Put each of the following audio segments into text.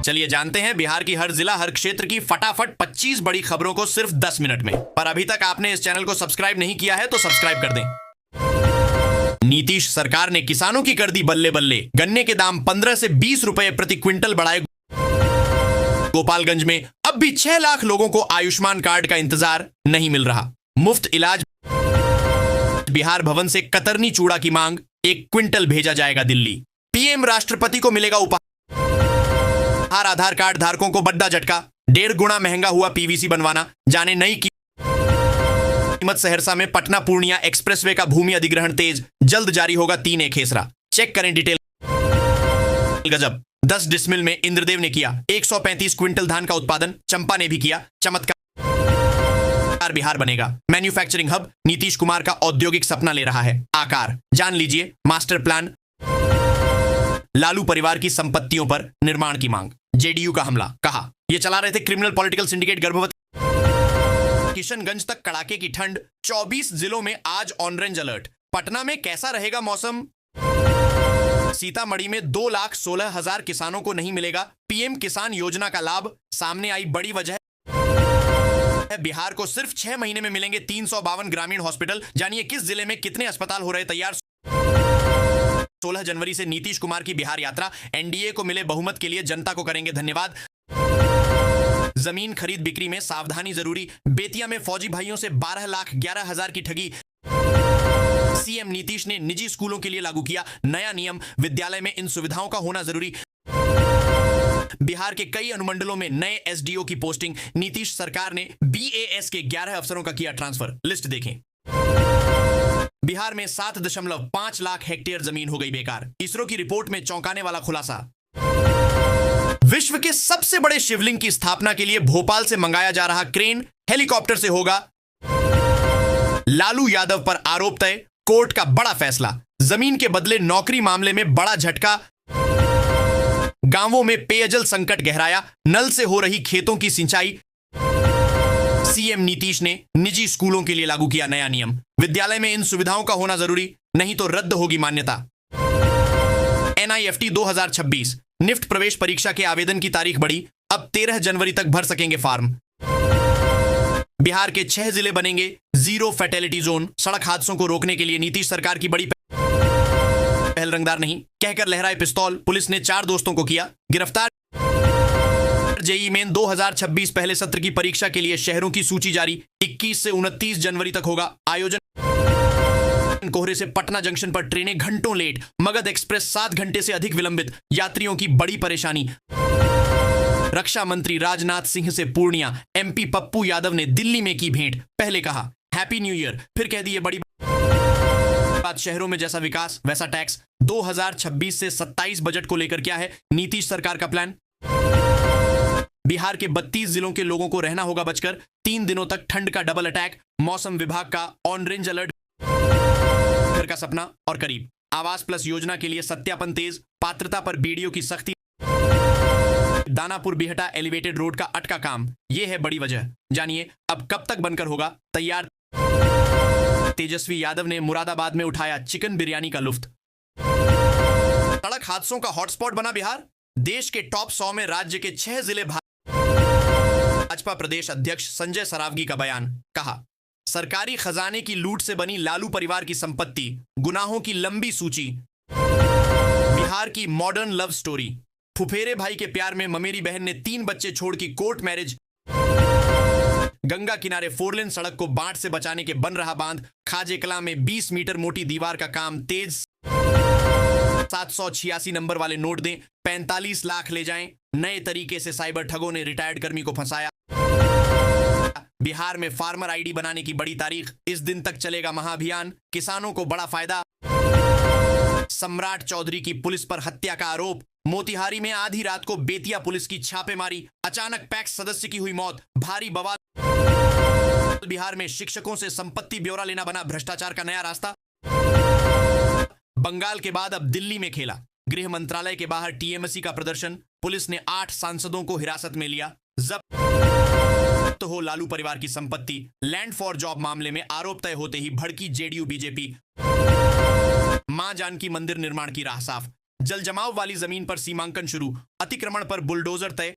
चलिए जानते हैं बिहार की हर जिला हर क्षेत्र की फटाफट 25 बड़ी खबरों को सिर्फ 10 मिनट में। पर अभी तक आपने इस चैनल को सब्सक्राइब नहीं किया है तो सब्सक्राइब कर दें। नीतीश सरकार ने किसानों की कर दी बल्ले बल्ले। गन्ने के दाम 15 से 20 रुपए प्रति क्विंटल बढ़ाए। गोपालगंज में अब भी 6 लाख लोगों को आयुष्मान कार्ड का इंतजार नहीं मिल रहा। मुफ्त इलाज। बिहार भवन से कतरनी चूड़ा की मांग, 1 क्विंटल भेजा जाएगा दिल्ली। पीएम राष्ट्रपति को मिलेगा उपहार। आधार कार्ड धारकों को बड्डा झटका, 1.5 गुना महंगा हुआ पीवीसी बनवाना। जाने नई कीमत। सहरसा में पटना पूर्णिया एक्सप्रेसवे का भूमि अधिग्रहण तेज, जल्द जारी होगा 3 खेसरा। चेक करें डिटेल। गजब, 10 डिसमिल में इंद्रदेव ने किया 135 क्विंटल धान का उत्पादन। चंपा ने भी किया चमत्कार। बिहार बनेगा मैन्युफैक्चरिंग हब। नीतीश कुमार का औद्योगिक सपना ले रहा है आकार। जान लीजिए मास्टर प्लान। लालू परिवार की संपत्तियों पर निर्माण की मांग। जेडीयू का हमला, कहा यह चला रहे थे क्रिमिनल पॉलिटिकल सिंडिकेट। गर्भवती। किशनगंज तक कड़ाके की ठंड। 24 जिलों में आज ऑरेंज अलर्ट। पटना में कैसा रहेगा मौसम। सीतामढ़ी में 2,16,000 किसानों को नहीं मिलेगा पीएम किसान योजना का लाभ। सामने आई बड़ी वजह। बिहार को सिर्फ 6 महीने में मिलेंगे 352 ग्रामीण हॉस्पिटल। जानिए किस जिले में कितने अस्पताल हो रहे तैयार। 16 जनवरी से नीतीश कुमार की बिहार यात्रा। एनडीए को मिले बहुमत के लिए जनता को करेंगे धन्यवाद। जमीन खरीद बिक्री में सावधानी जरूरी। बेतिया में फौजी भाइयों से 12,11,000 की ठगी। सीएम नीतीश ने निजी स्कूलों के लिए लागू किया नया नियम। विद्यालय में इन सुविधाओं का होना जरूरी। बिहार के कई अनुमंडलों में नए एसडीओ की पोस्टिंग। नीतीश सरकार ने बीएएस के 11 अफसरों का किया ट्रांसफर। लिस्ट देखें। बिहार में 7.5 लाख हेक्टेयर जमीन हो गई बेकार। इसरो की रिपोर्ट में चौंकाने वाला खुलासा। विश्व के सबसे बड़े शिवलिंग की स्थापना के लिए भोपाल से मंगाया जा रहा क्रेन हेलीकॉप्टर से होगा। लालू यादव पर आरोप तय। कोर्ट का बड़ा फैसला। जमीन के बदले नौकरी मामले में बड़ा झटका। गांवों में पेयजल संकट गहराया। नल से हो रही खेतों की सिंचाई। सीएम नीतीश ने निजी स्कूलों के लिए लागू किया नया नियम। विद्यालय में इन सुविधाओं का होना जरूरी, नहीं तो रद्द होगी मान्यता। एनआईएफटी 2026 निफ्ट प्रवेश परीक्षा के आवेदन की तारीख बढ़ी। अब 13 जनवरी तक भर सकेंगे फॉर्म। बिहार के 6 जिले बनेंगे जीरो फैटेलिटी जोन। सड़क हादसों को रोकने के लिए नीतीश सरकार की बड़ी पहल। रंगदार नहीं कहकर लहराए पिस्तौल। पुलिस ने 4 दोस्तों को किया गिरफ्तार। जेईई मेन 2026 पहले सत्र की परीक्षा के लिए शहरों की सूची जारी। 21 से 29 जनवरी तक होगा आयोजन। कोहरे से पटना जंक्शन पर ट्रेनें घंटों लेट। मगध एक्सप्रेस 7 घंटे से अधिक विलंबित। यात्रियों की बड़ी परेशानी। रक्षा मंत्री राजनाथ सिंह से पूर्णिया। एमपी पप्पू यादव ने दिल्ली में की भेंट। पहले कहा हैप्पी न्यू ईयर, फिर कह दिए बड़ी बात। शहरों में जैसा विकास वैसा टैक्स। 2026 से 27 बजट को लेकर क्या है नीतीश सरकार का प्लान। बिहार के 32 जिलों के लोगों को रहना होगा बचकर। 3 दिनों तक ठंड का डबल अटैक। मौसम विभाग का ऑरेंज अलर्ट। घर का सपना और करीब। आवास प्लस योजना के लिए सत्यापन तेज। पात्रता पर बीडीओ की सख्ती। दानापुर बिहटा एलिवेटेड रोड का अटका काम। यह है बड़ी वजह। जानिए अब कब तक बनकर होगा तैयार। तेजस्वी यादव ने मुरादाबाद में उठाया चिकन बिरयानी का लुत्फ। सड़क हादसों का हॉटस्पॉट बना बिहार। देश के टॉप 100 में राज्य के 6 जिले। भाजपा प्रदेश अध्यक्ष संजय सरावगी का बयान, कहा सरकारी खजाने की लूट से बनी लालू परिवार की संपत्ति। गुनाहों की लंबी सूची। बिहार की मॉडर्न लव स्टोरी। फुफेरे भाई के प्यार में ममेरी बहन ने 3 बच्चे छोड़ की कोर्ट मैरिज। गंगा किनारे 4 लेन सड़क को बाढ़ से बचाने के बन रहा बांध। खाजे कला में 20 मीटर मोटी दीवार का काम तेज। 786 नंबर वाले नोट दें, 45 लाख ले जाएं। नए तरीके से साइबर ठगों ने रिटायर्ड कर्मी को फंसाया। बिहार में फार्मर आईडी बनाने की बड़ी तारीख। इस दिन तक चलेगा महाअभियान। किसानों को बड़ा फायदा। सम्राट चौधरी की पुलिस पर हत्या का आरोप। मोतिहारी में आधी रात को बेतिया पुलिस की छापेमारी। अचानक पैक्स सदस्य की हुई मौत। भारी बवाल। बिहार में शिक्षकों से संपत्ति ब्यौरा लेना बना भ्रष्टाचार का नया रास्ता। बंगाल के बाद अब दिल्ली में खेला। गृह मंत्रालय के बाहर टीएमसी का प्रदर्शन। पुलिस ने 8 सांसदों को हिरासत में लिया। जब्त हो लालू परिवार की संपत्ति। लैंड फॉर जॉब मामले में आरोप तय होते ही भड़की जेडीयू बीजेपी। मां जानकी मंदिर निर्माण की राह साफ। जल जमाव वाली जमीन पर सीमांकन शुरू, अतिक्रमण पर बुलडोजर तय।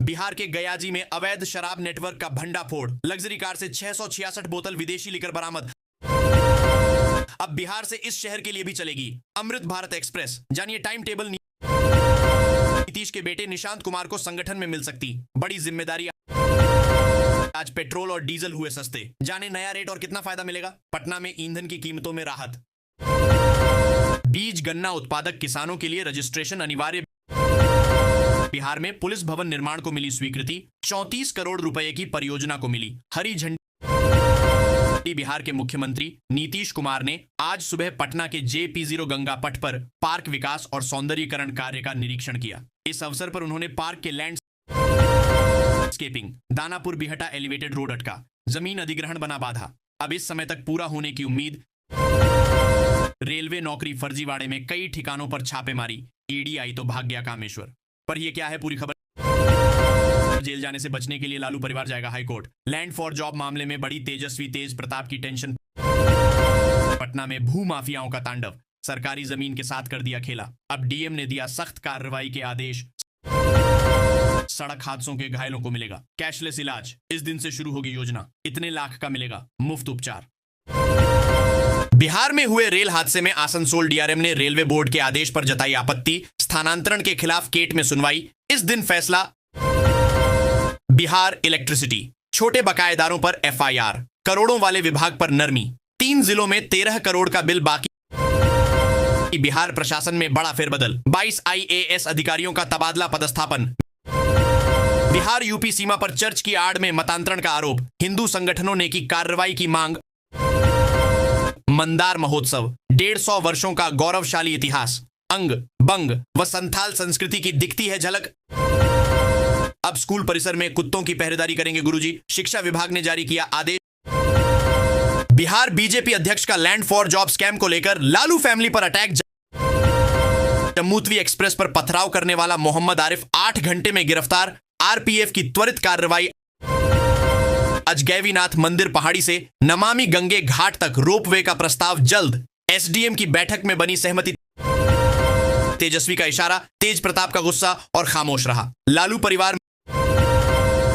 बिहार के गयाजी में अवैध शराब नेटवर्क का भंडाफोड़, लग्जरी कार से 666 बोतल विदेशी लिकर बरामद। अब बिहार से इस शहर के लिए भी चलेगी अमृत भारत एक्सप्रेस। जानिए टाइम टेबल। नीतीश के बेटे निशांत कुमार को संगठन में मिल सकती बड़ी जिम्मेदारी। आज पेट्रोल और डीजल हुए सस्ते, जाने नया रेट और कितना फायदा मिलेगा। पटना में ईंधन की कीमतों में राहत। बीज गन्ना उत्पादक किसानों के लिए रजिस्ट्रेशन अनिवार्य। बिहार में पुलिस भवन निर्माण को मिली स्वीकृति, 34 करोड़ रुपए की परियोजना को मिली हरी झंडी। बिहार के मुख्यमंत्री नीतीश कुमार ने आज सुबह पटना के JP0 गंगा पट पर पार्क विकास और सौंदर्यीकरण कार्य का निरीक्षण किया। इस अवसर पर उन्होंने पार्क के landscaping, Danapur Bihta elevated road अटका, जमीन अधिग्रहण बना बाधा, अब इस समय तक पूरा होने की उम्मीद। रेलवे नौकरी फर्जीवाड़े में कई ठिकानों पर छापेमारी, ईडी आई तो भाग गया कामेश्वर। पर यह क्या है पूरी खबर। जेल जाने से बचने के लिए लालू परिवार जाएगा हाईकोर्ट। लैंड फॉर जॉब मामले में बड़ी तेजस्वी तेज प्रताप की टेंशन। पटना में भू माफियाओं का तांडव, सरकारी जमीन के साथ कर दिया खेला। अब डीएम ने दिया सख्त कार्रवाई के आदेश। सड़क हादसों के घायलों को मिलेगा कैशलेस इलाज। इस दिन से शुरू होगी योजना, इतने लाख का मिलेगा मुफ्त उपचार। बिहार में हुए रेल हादसे में आसनसोल डीआरएम ने रेलवे बोर्ड के आदेश पर जताई आपत्ति। स्थानांतरण के खिलाफ केट में सुनवाई, इस दिन फैसला। बिहार इलेक्ट्रिसिटी, छोटे बकायेदारों पर एफआईआर, करोड़ों वाले विभाग पर नरमी। 3 जिलों में 13 करोड़ का बिल बाकी। बिहार प्रशासन में बड़ा फेरबदल, 22 IAS अधिकारियों का तबादला पदस्थापन। बिहार यूपी सीमा पर चर्च की आड़ में मतांतरण का आरोप, हिंदू संगठनों ने की कार्रवाई की मांग। मंदार महोत्सव, 150 वर्षों का गौरवशाली इतिहास, अंग बंग व संथाल संस्कृति की दिखती है झलक। अब स्कूल परिसर में कुत्तों की पहरेदारी करेंगे गुरुजी, शिक्षा विभाग ने जारी किया आदेश। बिहार बीजेपी अध्यक्ष का लैंड फॉर जॉब स्कैम को लेकर लालू फैमिली पर अटैक। जम्मूतवी एक्सप्रेस पर पथराव करने वाला मोहम्मद आरिफ 8 घंटे में गिरफ्तार, आरपीएफ की त्वरित कार्रवाई। अजगैवीनाथ मंदिर पहाड़ी से नमामि गंगे घाट तक रोपवे का प्रस्ताव जल्द, एसडीएम की बैठक में बनी सहमति। तेजस्वी का इशारा, तेज प्रताप का गुस्सा और खामोश रहा। लालू परिवार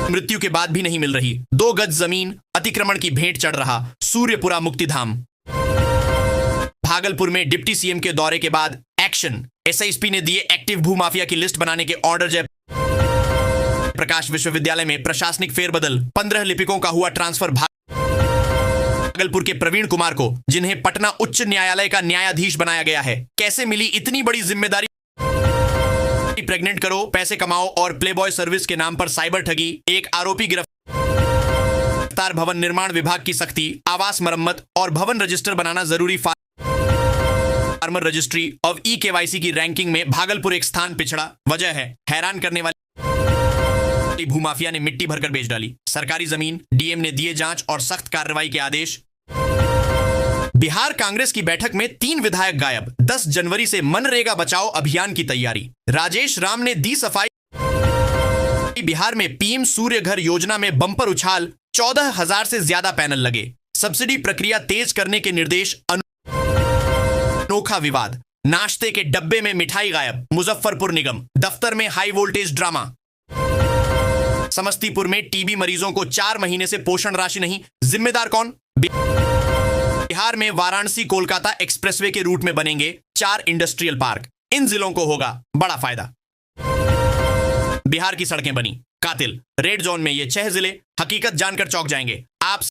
मृत्यु के बाद भी नहीं मिल रही 2 गज जमीन, अतिक्रमण की भेंट चढ़ रहा सूर्यपुरा मुक्तिधाम। भागलपुर में डिप्टी सीएम के दौरे के बाद एक्शन, एसआईएसपी ने दिए एक्टिव भूमाफिया की लिस्ट बनाने के ऑर्डर। जयप्रकाश विश्वविद्यालय में प्रशासनिक फेरबदल, 15 लिपिकों का हुआ ट्रांसफर। भागलपुर के प्रवीण कुमार को, जिन्हें पटना उच्च न्यायालय का न्यायाधीश बनाया गया है, कैसे मिली इतनी बड़ी जिम्मेदारी। प्रेग्नेंट करो, पैसे कमाओ और प्लेबॉय सर्विस के नाम पर साइबर ठगी, एक आरोपी गिरफ्तार। भवन निर्माण विभाग की सख्ती, आवास मरम्मत और भवन रजिस्टर बनाना जरूरी। फार्मर रजिस्ट्री ऑफ EKYC की रैंकिंग में भागलपुर एक स्थान पिछड़ा। वजह है हैरान करने वाली भूमाफिया ने मिट्टी भरकर बेच डाली सरकारी जमीन। डीएम ने दिए जांच और सख्त कार्रवाई के आदेश। बिहार कांग्रेस की बैठक में 3 विधायक गायब, 10 जनवरी से मनरेगा बचाओ अभियान की तैयारी। राजेश राम ने दी सफाई। बिहार में पीएम सूर्य घर योजना में बंपर उछाल, 14,000 से ज्यादा पैनल लगे। सब्सिडी प्रक्रिया तेज करने के निर्देश। अनोखा विवाद, नाश्ते के डब्बे में मिठाई गायब। मुजफ्फरपुर निगम दफ्तर में हाई वोल्टेज ड्रामा। समस्तीपुर में टीबी मरीजों को 4 महीने से पोषण राशि नहीं, जिम्मेदार कौन। बिहार में वाराणसी कोलकाता एक्सप्रेसवे के रूट में बनेंगे 4 इंडस्ट्रियल पार्क, इन जिलों को होगा बड़ा फायदा। बिहार की सड़कें बनी कातिल, रेड जोन में ये 6 जिले, हकीकत जानकर चौंक जाएंगे आप।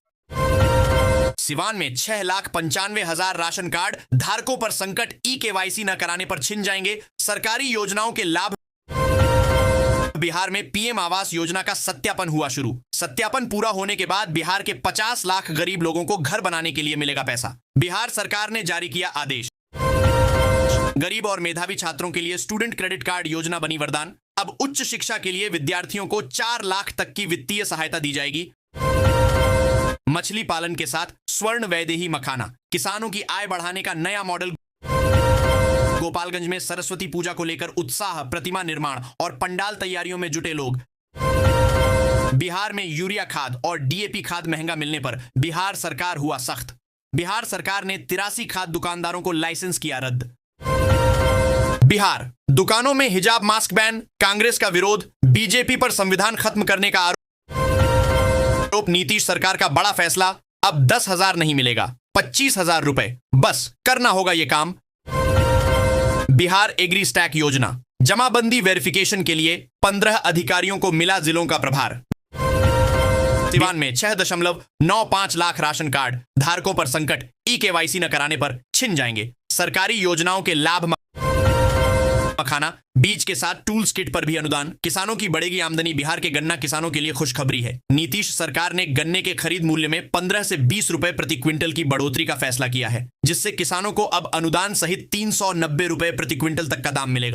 सिवान में 6,95,000 राशन कार्ड धारकों पर संकट, EKYC न कराने पर छिन जाएंगे सरकारी योजनाओं के लाभ। बिहार में पीएम आवास योजना का सत्यापन हुआ शुरू। सत्यापन पूरा होने के बाद बिहार के 50 लाख गरीब लोगों को घर बनाने के लिए मिलेगा पैसा। बिहार सरकार ने जारी किया आदेश। गरीब और मेधावी छात्रों के लिए स्टूडेंट क्रेडिट कार्ड योजना बनी वरदान। अब उच्च शिक्षा के लिए विद्यार्थियों को 4 लाख तक की वित्तीय सहायता दी जाएगी। मछली पालन के साथ स्वर्ण वैदेही मखाना, किसानों की आय बढ़ाने का नया मॉडल। गोपालगंज में सरस्वती पूजा को लेकर उत्साह, प्रतिमा निर्माण और पंडाल तैयारियों में जुटे लोग। बिहार में यूरिया खाद और DAP खाद महंगा मिलने पर बिहार सरकार हुआ सख्त। बिहार सरकार ने 83 खाद दुकानदारों को लाइसेंस किया रद्द। बिहार, दुकानों में हिजाब मास्क बैन, कांग्रेस का विरोध, बीजेपी पर संविधान खत्म करने का आरोप। नीतीश सरकार का बड़ा फैसला, अब 10,000 नहीं मिलेगा, 25,000 रुपए, बस करना होगा यह काम। बिहार एग्री स्टैक योजना, जमाबंदी वेरिफिकेशन के लिए 15 अधिकारियों को मिला जिलों का प्रभार। सिवान में 6.95 लाख राशन कार्ड धारकों पर संकट, ई-केवाईसी न कराने पर छिन जाएंगे। सरकारी योजनाओं के लाभ मखाना, बीज के साथ टूल्स किट पर भी अनुदान। किसानों की बढ़ेगी आमदनी, बिहार के गन्ना किसानों के लिए खुशखबरी है। नीतीश सरकार ने गन्ने के खरीद मूल्य में 15 से 20 रुपए प्रति क्विंटल की बढ़ोतरी का फैसला किया है, जिससे किसानों को अब अनुदान सहित 390 रुपए प्रति क्विंटल तक का दाम मिलेगा।